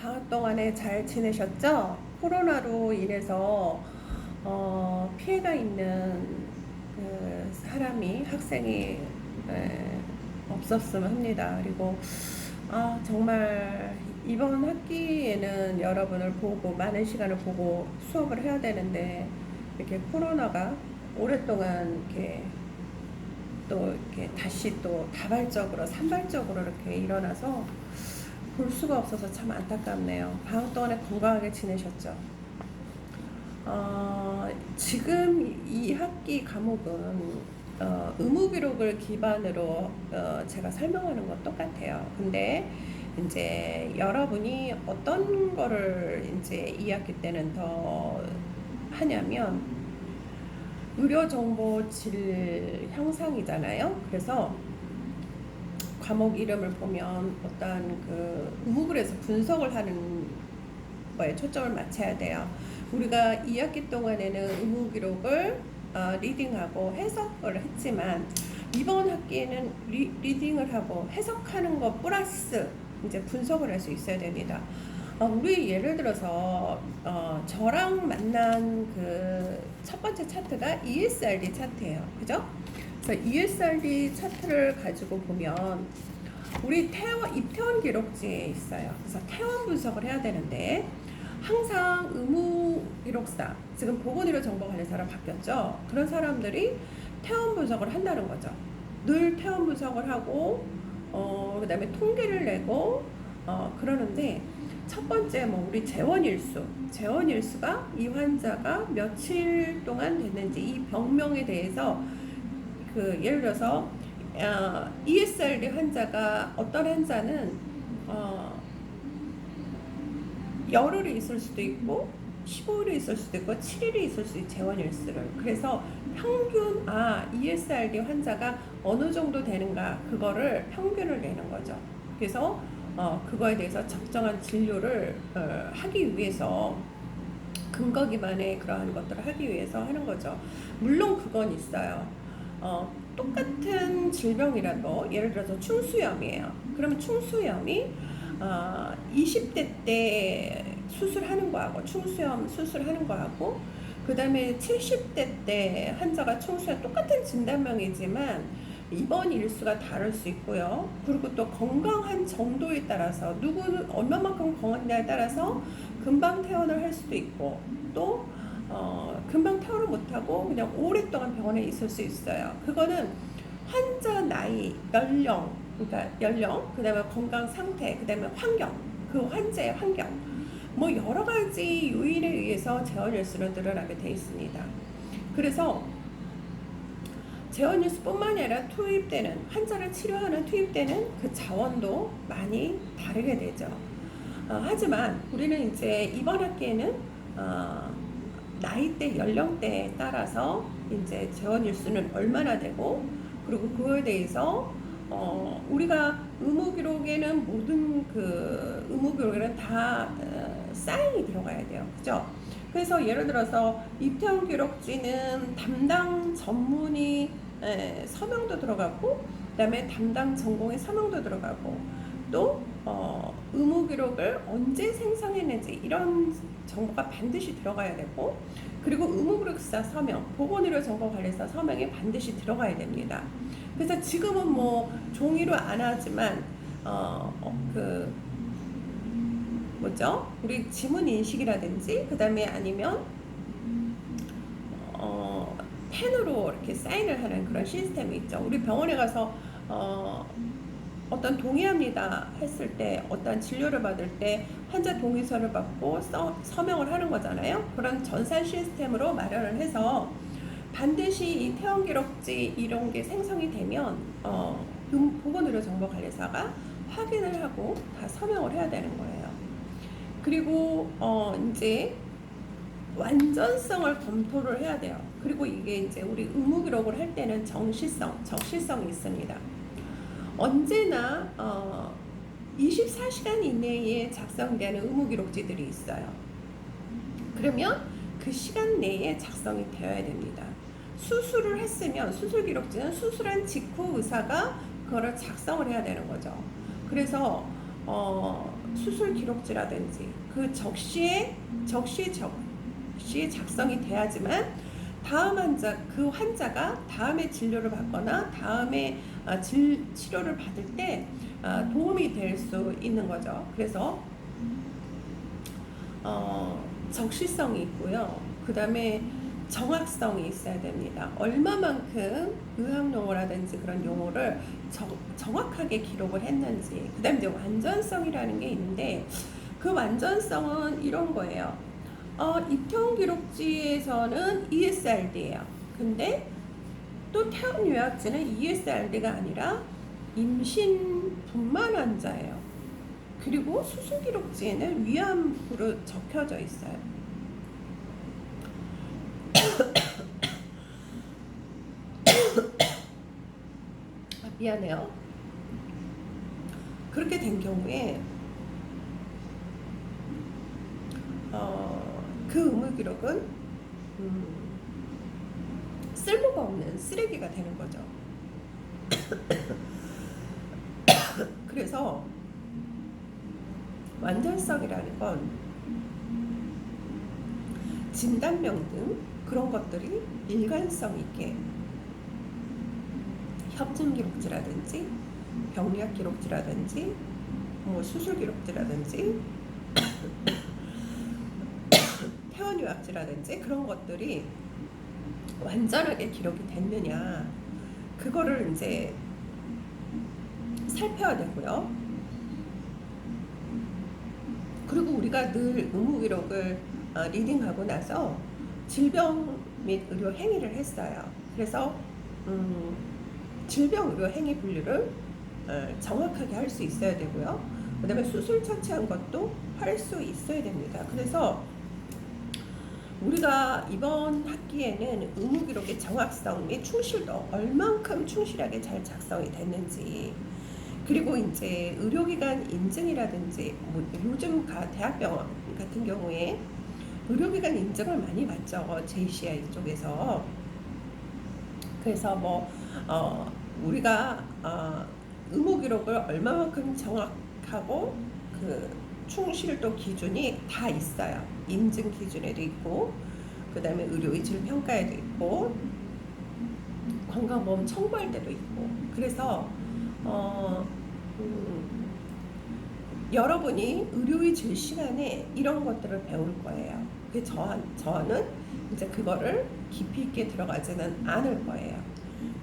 방학 동안에 잘 지내셨죠? 코로나로 인해서 피해가 있는 사람이 학생이 에, 없었으면 합니다. 그리고 정말 이번 학기에는 여러분을 보고 많은 시간을 보고 수업을 해야 되는데 이렇게 코로나가 오랫동안 이렇게 또 이렇게 다시 또 다발적으로 산발적으로 이렇게 일어나서 볼 수가 없어서 참 안타깝네요. 방학 동안에 건강하게 지내셨죠? 지금 이 학기 과목은 의무 기록을 기반으로 제가 설명하는 건 똑같아요. 근데 이제 여러분이 어떤 거를 이제 이 학기 때는 더 하냐면 의료 정보 질 향상이잖아요. 그래서 과목 이름을 보면 어떤 그 의무글에서 분석을 하는 거에 초점을 맞춰야 돼요. 우리가 2학기 동안에는 의무 기록을 리딩하고 해석을 했지만 이번 학기에는 리딩을 하고 해석하는 것 플러스 이제 분석을 할 수 있어야 됩니다. 우리 예를 들어서 저랑 만난 그 첫 번째 차트가 ESRD 차트예요. 그죠? 그래서 ESRD 차트를 가지고 보면 우리 입퇴원 기록지에 있어요. 그래서 퇴원 분석을 해야 되는데 항상 의무 기록사, 지금 보건의료 정보관리사로 바뀌었죠. 그런 사람들이 퇴원 분석을 한다는 거죠. 늘 퇴원 분석을 하고 그 다음에 통계를 내고 그러는데 첫 번째 우리 재원일수가 이 환자가 며칠 동안 됐는지 이 병명에 대해서 그 예를 들어서 ESRD 환자가 어떤 환자는 열흘이 있을 수도 있고 15일이 있을 수도 있고 7일이 있을 수 있고 재원일수를 그래서 평균 ESRD 환자가 어느 정도 되는가 그거를 평균을 내는 거죠. 그래서 그거에 대해서 적정한 진료를 하기 위해서 근거 기반의 그러한 것들을 하기 위해서 하는 거죠. 물론 그건 있어요. 똑같은 질병이라도 예를 들어서 충수염이에요. 그러면 충수염이 20대 때 수술하는 거하고 충수염 수술하는 거하고 그 다음에 70대 때 환자가 충수염 똑같은 진단명이지만 입원 일수가 다를 수 있고요. 그리고 또 건강한 정도에 따라서 누구는 얼마만큼 건강하냐에 따라서 금방 퇴원을 할 수도 있고 또 금방 퇴원을 못하고 그냥 오랫동안 병원에 있을 수 있어요. 그거는 환자 나이, 연령, 그러니까 연령, 그 다음에 건강 상태, 그 다음에 환경, 그 환자의 환경, 여러 가지 요인에 의해서 재원일수는 늘어나게 돼 있습니다. 그래서 재원일수뿐만이 아니라 투입되는 환자를 치료하는 투입되는 그 자원도 많이 다르게 되죠. 하지만 우리는 이제 이번 학기에는 나이대, 연령대에 따라서 이제 재원일수는 얼마나 되고 그리고 그거에 대해서 우리가 의무기록에는 모든 그 의무기록에는 다 사인이 들어가야 돼요. 그죠? 그래서 예를 들어서 입퇴원 기록지는 담당 전문의 서명도 들어가고 그다음에 담당 전공의 서명도 들어가고 또 의무 기록을 언제 생성했는지 이런 정보가 반드시 들어가야 되고 그리고 의무 기록사 서명, 보건의료 정보관리사 서명이 반드시 들어가야 됩니다. 그래서 지금은 종이로 안 하지만 그 뭐죠? 우리 지문 인식이라든지 그다음에 아니면 펜으로 이렇게 사인을 하는 그런 시스템이 있죠. 우리 병원에 가서 어떤 동의합니다 했을 때 어떤 진료를 받을 때 환자 동의서를 받고 서명을 하는 거잖아요. 그런 전산 시스템으로 마련을 해서 반드시 이 퇴원 기록지 이런 게 생성이 되면 보건의료 정보관리사가 확인을 하고 다 서명을 해야 되는 거예요. 그리고 이제 완전성을 검토를 해야 돼요. 그리고 이게 이제 우리 의무 기록을 할 때는 적시성이 있습니다. 언제나 24시간 이내에 작성되는 의무 기록지들이 있어요. 그러면 그 시간 내에 작성이 되어야 됩니다. 수술을 했으면 수술 기록지는 수술한 직후 의사가 그거를 작성을 해야 되는 거죠. 그래서 수술 기록지라든지 그 적시에 작성이 돼야지만 다음 그 환자가 다음에 진료를 받거나 다음에 치료를 받을 때 도움이 될 수 있는 거죠. 그래서 적시성이 있고요. 그 다음에 정확성이 있어야 됩니다. 얼마만큼 의학 용어라든지 그런 용어를 정확하게 기록을 했는지. 그 다음에 이제 완전성이라는 게 있는데 그 완전성은 이런 거예요. 입원 기록지에서는 ESRD예요. 근데 또 태원 요약지는 ESRD가 아니라 임신 분만 환자예요. 그리고 수술 기록지에는 위암으로 적혀져 있어요. 미안해요. 그렇게 된 경우에 그 의무 기록은 쓸모가 없는 쓰레기가 되는 거죠. 그래서 완전성이라는 건 진단명 등 그런 것들이 일관성 있게 협증 기록지라든지 병리학 기록지라든지 뭐 수술 기록지라든지 퇴원 요약지라든지 그런 것들이 완전하게 기록이 됐느냐 그거를 이제 살펴야 되고요. 그리고 우리가 늘 의무 기록을 리딩하고 나서 질병 및 의료 행위를 했어요. 그래서 질병 의료 행위 분류를 정확하게 할 수 있어야 되고요. 그 다음에 수술 처치한 것도 할 수 있어야 됩니다. 그래서 우리가 이번 학기에는 의무 기록의 정확성 및 충실도 얼만큼 충실하게 잘 작성이 됐는지, 그리고 이제 의료기관 인증이라든지 뭐 요즘 대학병원 같은 경우에 의료기관 인증을 많이 받죠. JCI 쪽에서. 그래서 뭐 우리가 의무 기록을 얼마만큼 정확하고 그 충실도 기준이 다 있어요. 인증 기준에도 있고, 그 다음에 의료의질 평가에도 있고, 건강보험 청구할 때도 있고. 그래서 여러분이 의료의질 시간에 이런 것들을 배울 거예요. 저는 이제 그거를 깊이 있게 들어가지는 않을 거예요.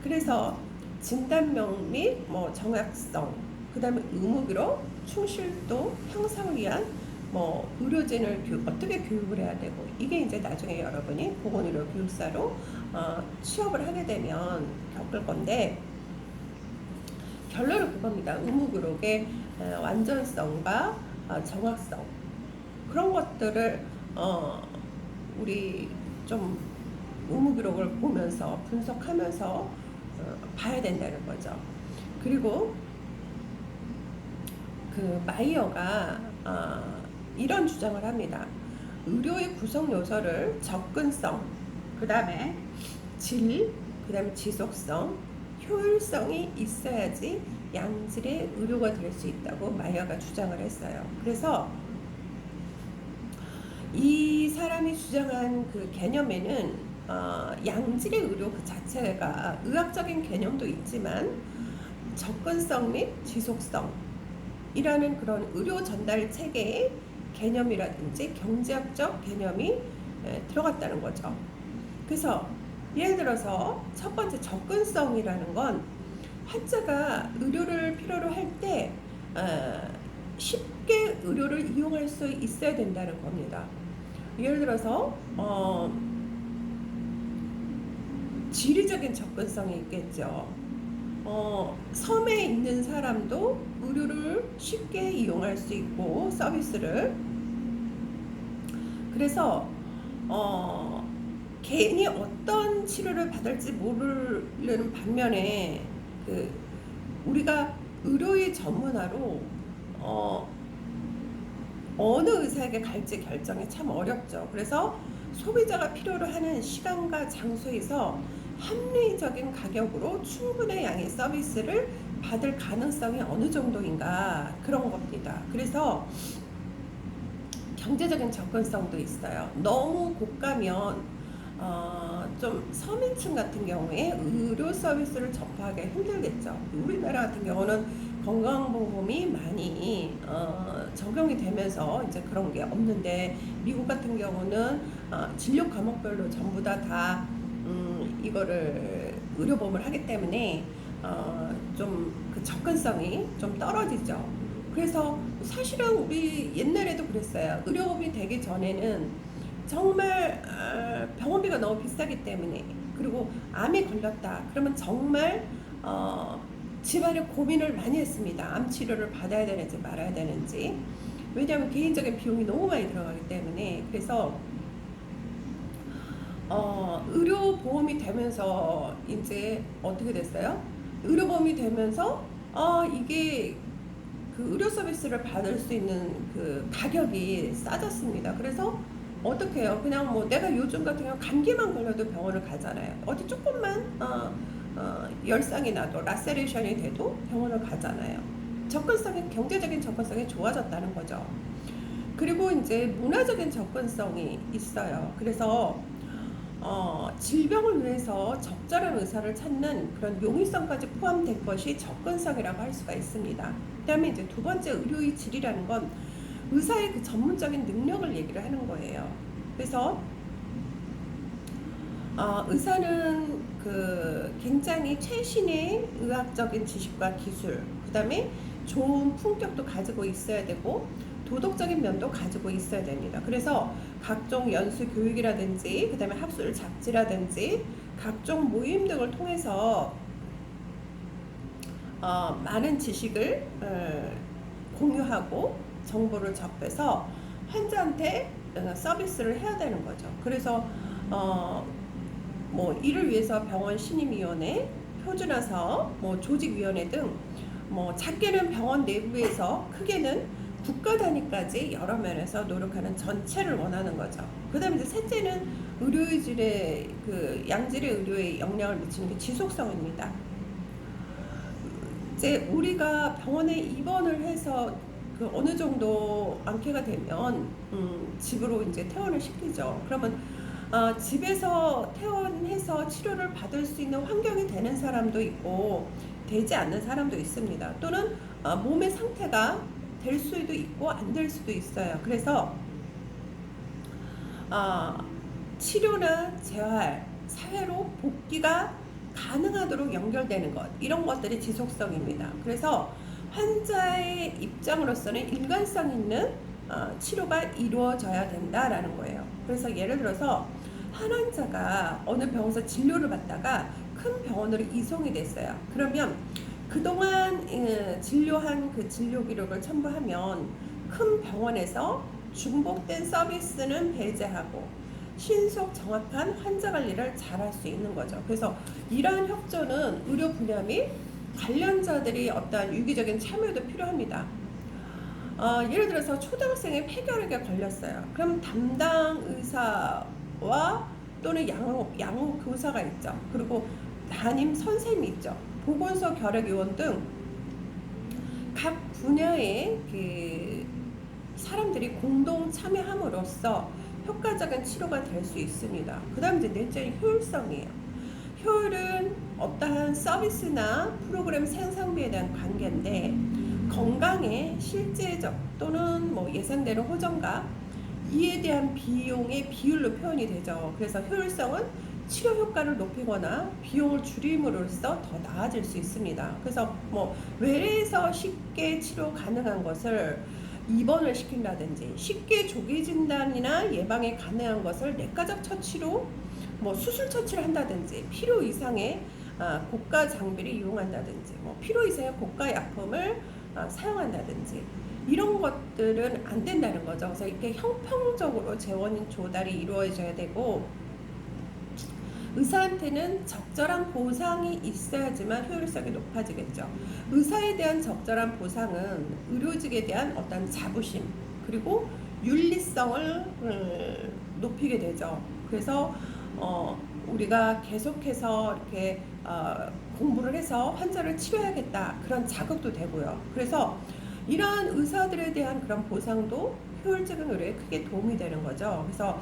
그래서 진단명 및 뭐 정확성, 그 다음에 의무기록, 충실도 향상을 위한 뭐 의료진을 어떻게 교육을 해야 되고, 이게 이제 나중에 여러분이 보건의료 교육사로 취업을 하게 되면 겪을 건데, 결론은 그겁니다. 의무기록의 완전성과 정확성, 그런 것들을 우리 좀 의무기록을 보면서 분석하면서 봐야 된다는 거죠. 그리고 그 마이어가 이런 주장을 합니다. 의료의 구성 요소를 접근성, 그 다음에 질, 그 다음에 지속성, 효율성이 있어야지 양질의 의료가 될 수 있다고 마이어가 주장을 했어요. 그래서 이 사람이 주장한 그 개념에는 양질의 의료 그 자체가 의학적인 개념도 있지만 접근성 및 지속성이라는 그런 의료 전달 체계의 개념이라든지 경제학적 개념이 들어갔다는 거죠. 그래서 예를 들어서 첫 번째 접근성이라는 건 환자가 의료를 필요로 할 때 쉽게 의료를 이용할 수 있어야 된다는 겁니다. 예를 들어서 지리적인 접근성이 있겠죠. 섬에 있는 사람도 의료를 쉽게 이용할 수 있고 서비스를. 그래서 개인이 어떤 치료를 받을지 모르는 반면에 우리가 의료의 전문화로 어느 의사에게 갈지 결정이 참 어렵죠. 그래서 소비자가 필요로 하는 시간과 장소에서 합리적인 가격으로 충분한 양의 서비스를 받을 가능성이 어느 정도인가 그런 겁니다. 그래서 경제적인 접근성도 있어요. 너무 고가면 좀 서민층 같은 경우에 의료 서비스를 접하기 힘들겠죠. 우리나라 같은 경우는 건강보험이 많이 적용이 되면서 이제 그런 게 없는데, 미국 같은 경우는 진료 과목별로 전부 다 이거를 의료보험을 하기 때문에 좀 그 접근성이 좀 떨어지죠. 그래서 사실은 우리 옛날에도 그랬어요. 의료보험이 되기 전에는 정말 병원비가 너무 비싸기 때문에, 그리고 암에 걸렸다 그러면 정말 집안에 고민을 많이 했습니다. 암 치료를 받아야 되는지 말아야 되는지. 왜냐하면 개인적인 비용이 너무 많이 들어가기 때문에. 그래서 의료보험이 되면서 이제 어떻게 됐어요? 의료보험이 되면서 이게 그 의료 서비스를 받을 수 있는 그 가격이 싸졌습니다. 그래서 어떻게 해요? 그냥 뭐 내가 요즘 같은 경우 감기만 걸려도 병원을 가잖아요. 어디 조금만 열상이 나도 라세레이션이 돼도 병원을 가잖아요. 접근성이, 경제적인 접근성이 좋아졌다는 거죠. 그리고 이제 문화적인 접근성이 있어요. 그래서 질병을 위해서 적절한 의사를 찾는 그런 용이성까지 포함된 것이 접근성이라고 할 수가 있습니다. 그다음에 이제 두 번째, 의료의 질이라는 건 의사의 그 전문적인 능력을 얘기를 하는 거예요. 그래서 의사는 그 굉장히 최신의 의학적인 지식과 기술, 그다음에 좋은 품격도 가지고 있어야 되고 도덕적인 면도 가지고 있어야 됩니다. 그래서 각종 연수 교육이라든지 그다음에 학술 잡지라든지 각종 모임 등을 통해서 많은 지식을 공유하고 정보를 접해서 환자한테 서비스를 해야 되는 거죠. 그래서 뭐 이를 위해서 병원 신임위원회, 표준화서, 뭐 조직위원회 등 뭐 작게는 병원 내부에서, 크게는 국가 단위까지 여러 면에서 노력하는 전체를 원하는 거죠. 그다음에 이제 셋째는 의료의 질에, 그 양질의 의료에 영향을 미치는 게 지속성입니다. 이제 우리가 병원에 입원을 해서 그 어느 정도 안개가 되면 집으로 이제 퇴원을 시키죠. 그러면 집에서 퇴원해서 치료를 받을 수 있는 환경이 되는 사람도 있고 되지 않는 사람도 있습니다. 또는 몸의 상태가 될 수도 있고 안 될 수도 있어요. 그래서 치료나 재활, 사회로 복귀가 가능하도록 연결되는 것, 이런 것들이 지속성입니다. 그래서 환자의 입장으로서는 일관성 있는 치료가 이루어져야 된다라는 거예요. 그래서 예를 들어서 한 환자가 어느 병원에서 진료를 받다가 큰 병원으로 이송이 됐어요. 그러면 그동안 진료한 그 진료 기록을 첨부하면 큰 병원에서 중복된 서비스는 배제하고 신속 정확한 환자 관리를 잘할 수 있는 거죠. 그래서 이러한 협조는 의료 분야 및 관련자들이 어떠한 유기적인 참여도 필요합니다. 예를 들어서 초등학생이 폐결핵에 걸렸어요. 그럼 담당 의사와 또는 양호 교사가 있죠. 그리고 담임 선생님이 있죠. 보건소 결핵요원 등 각 분야의 그 사람들이 공동 참여함으로써 효과적인 치료가 될 수 있습니다. 그 다음 이제 넷째는 효율성이에요. 효율은 어떠한 서비스나 프로그램 생산비에 대한 관계인데, 건강의 실제적 또는 뭐 예상되는 호전과 이에 대한 비용의 비율로 표현이 되죠. 그래서 효율성은 치료 효과를 높이거나 비용을 줄임으로써 더 나아질 수 있습니다. 그래서 뭐 외래에서 쉽게 치료 가능한 것을 입원을 시킨다든지, 쉽게 조기 진단이나 예방이 가능한 것을 내과적 처치로 뭐 수술 처치를 한다든지, 필요 이상의 고가 장비를 이용한다든지, 뭐 필요 이상의 고가 약품을 사용한다든지, 이런 것들은 안 된다는 거죠. 그래서 이렇게 형평적으로 재원 조달이 이루어져야 되고, 의사한테는 적절한 보상이 있어야지만 효율성이 높아지겠죠. 의사에 대한 적절한 보상은 의료직에 대한 어떤 자부심, 그리고 윤리성을 높이게 되죠. 그래서 우리가 계속해서 이렇게 공부를 해서 환자를 치료해야겠다 그런 자극도 되고요. 그래서 이러한 의사들에 대한 그런 보상도 효율적인 의료에 크게 도움이 되는 거죠. 그래서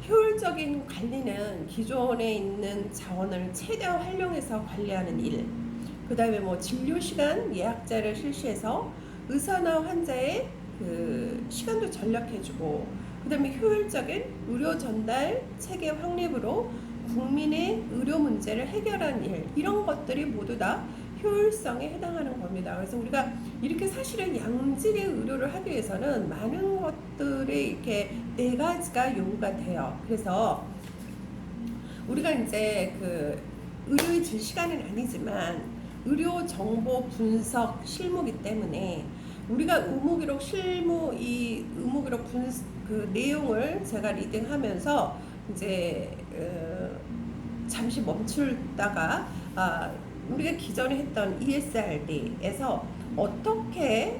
효율적인 관리는 기존에 있는 자원을 최대한 활용해서 관리하는 일, 그 다음에 뭐 진료 시간 예약제를 실시해서 의사나 환자의 그 시간도 전략해주고, 그 다음에 효율적인 의료 전달 체계 확립으로 국민의 의료 문제를 해결하는 일, 이런 것들이 모두 다 효율성에 해당하는 겁니다. 그래서 우리가 이렇게 사실은 양질의 의료를 하기 위해서는 많은 것들이 이렇게 네 가지가 요구가 돼요. 그래서 우리가 이제 그 의료의 질 시간은 아니지만 의료 정보 분석 실무기 때문에 우리가 의무기록 실무 이 의무기록 그 내용을 제가 리딩하면서 이제 잠시 멈출다가 우리가 기존에 했던 ESRD에서 어떻게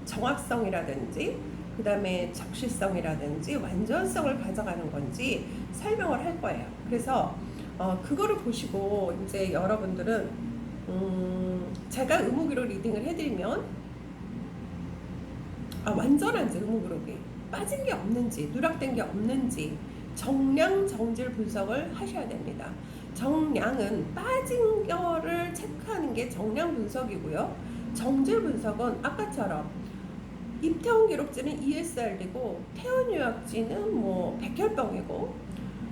정확성이라든지 그 다음에 적시성이라든지 완전성을 가져가는 건지 설명을 할 거예요. 그래서 그거를 보시고 이제 여러분들은 제가 의무기록 리딩을 해드리면 완전한지 의무기록이 빠진 게 없는지 누락된 게 없는지 정량 정질 분석을 하셔야 됩니다. 정량은 빠진 거를 체크하는 게 정량 분석이고요. 정질 분석은 아까처럼 입퇴원 기록지는 ESRD고 퇴원 요약지는 뭐 백혈병이고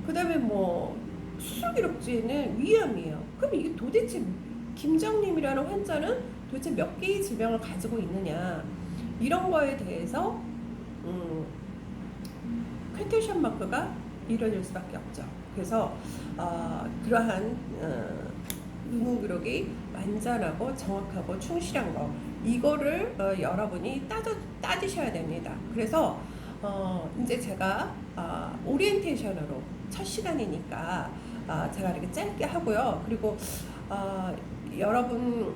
그 다음에 뭐 수술 기록지는 위암이에요. 그럼 이게 도대체 김정림이라는 환자는 도대체 몇 개의 질병을 가지고 있느냐, 이런 거에 대해서 퀘테이션 마크가 이루어질 수밖에 없죠. 그래서 그러한 의무 기록이 완전하고 정확하고 충실한 거, 이거를 여러분이 따지셔야 됩니다. 그래서 이제 제가 오리엔테이션으로 첫 시간이니까 제가 이렇게 짧게 하고요. 그리고 여러분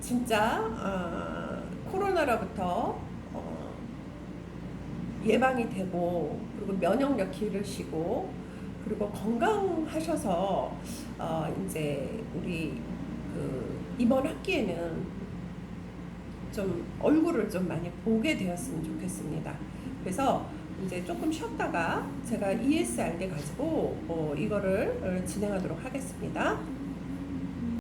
진짜 코로나로부터 예방이 되고 그리고 면역력 기르시고 그리고 건강하셔서 이제 우리 그 이번 학기에는 좀 얼굴을 좀 많이 보게 되었으면 좋겠습니다. 그래서 이제 조금 쉬었다가 제가 ESRD 가지고 이거를 진행하도록 하겠습니다.